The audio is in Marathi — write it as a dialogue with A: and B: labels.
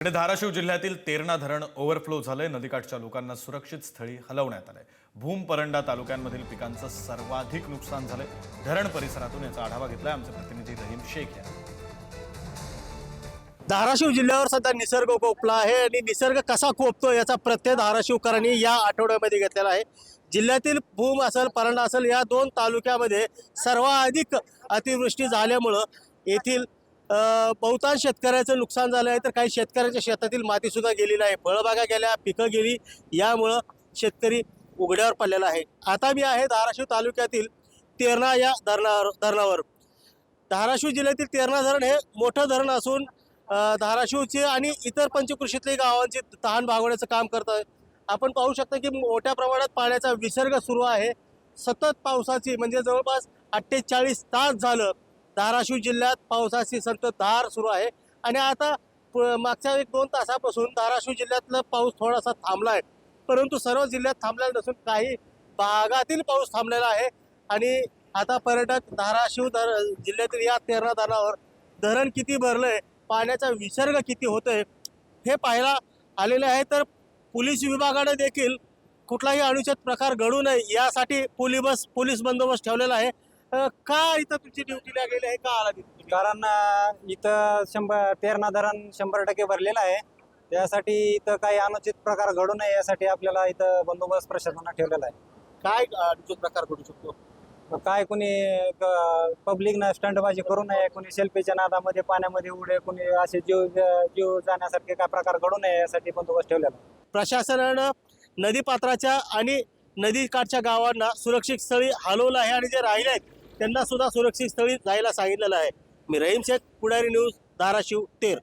A: धाराशिव जिल्ह्यातील तेरणा धरण ओव्हरफ्लो झालंय। नदीकाठच्या लोकांना सुरक्षित स्थळी हलवण्यात आलंय। भूम परंडा तालुक्यांमधील पिकांचं सर्वाधिक नुकसान झालंय। धरण परिसरातून याचा आढावा घेतलाय आमचे प्रतिनिधी रहीम शेख यांनी।
B: धाराशिव जिल्ह्यावर सध्या निसर्ग कोपला आहे आणि निसर्ग कसा कोपतो याचा प्रत्यय धाराशिवकरांनी या आठवड्यामध्ये घेतलेला आहे। जिल्ह्यातील भूम असेल परंडा असेल या दोन तालुक्यामध्ये सर्वाधिक अतिवृष्टी झाल्यामुळं येथील बहुतांश शेतकऱ्याचं नुकसान झालं आहे, तर काही शेतकऱ्यांच्या शेतातील माती सुद्धा गेलेली आहे, फळबागा गेल्या, पिकं गेली, यामुळं शेतकरी उघड्यावर पडलेला आहे। आता मी आहे धाराशिव तालुक्यातील तेरणा या धरणावर। धाराशिव जिल्ह्यातील तेरणा धरण हे मोठं धरण असून धाराशिवचे आणि इतर पंचकृषीतले गावांचे तहान भागवण्याचं काम करतं। आपण पाहू शकता की मोठ्या प्रमाणात पाण्याचा विसर्ग सुरू आहे। सतत पावसाची म्हणजे जवळपास 48 तास झालं धाराशिव जिल्ह्यात पावसाची संततधार सुरू आहे आणि आता मागच्या 1-2 तासापासून धाराशिव जिल्ह्यातला पाऊस थोडासा थांबला आहे, परंतु सर्व जिल्ह्यात थांबलेला नसून काही भागातील पाऊस थांबलेला आहे आणि आता पर्यटक धाराशिव जिल्ह्यातील या तेरणा धरणावर धरण किती भरलंय, पाण्याचा विसर्ग किती होतोय हे पाहायला आलेले आहे। तर पोलीस विभागाने देखील कुठलाही अनुचित प्रकार घडू नये यासाठी पोलीस बंदोबस्त ठेवलेला आहे। का इथं तुमची ड्युटीला गेले आहे, का आला तिथे?
C: कारण इथं तेरणा धरण 100% भरलेलं आहे, त्यासाठी इथं काही अनुचित प्रकार घडू नये यासाठी आपल्याला इथं बंदोबस्त प्रशासनाने ठेवलेला आहे।
B: काय अनुचित प्रकार घडू शकतो?
C: काय कोणी पब्लिकनं स्टंटबाजी करू नये, कोणी सेल्फीच्या नादामध्ये पाण्यामध्ये उडे, कोणी असे जीव जाण्यासारखे काय प्रकार घडू नये यासाठी बंदोबस्त ठेवलेला आहे।
B: प्रशासनानं नदीपात्राच्या आणि नदीकाठच्या गावांना सुरक्षित स्थळी हलवलं आहे आणि जे राहिले आहेत त्यांना सुद्धा सुरक्षित स्थळी जायला सांगितलेलं आहे। मी रहीम शेख, पुढारी न्यूज, धाराशिव, तेर।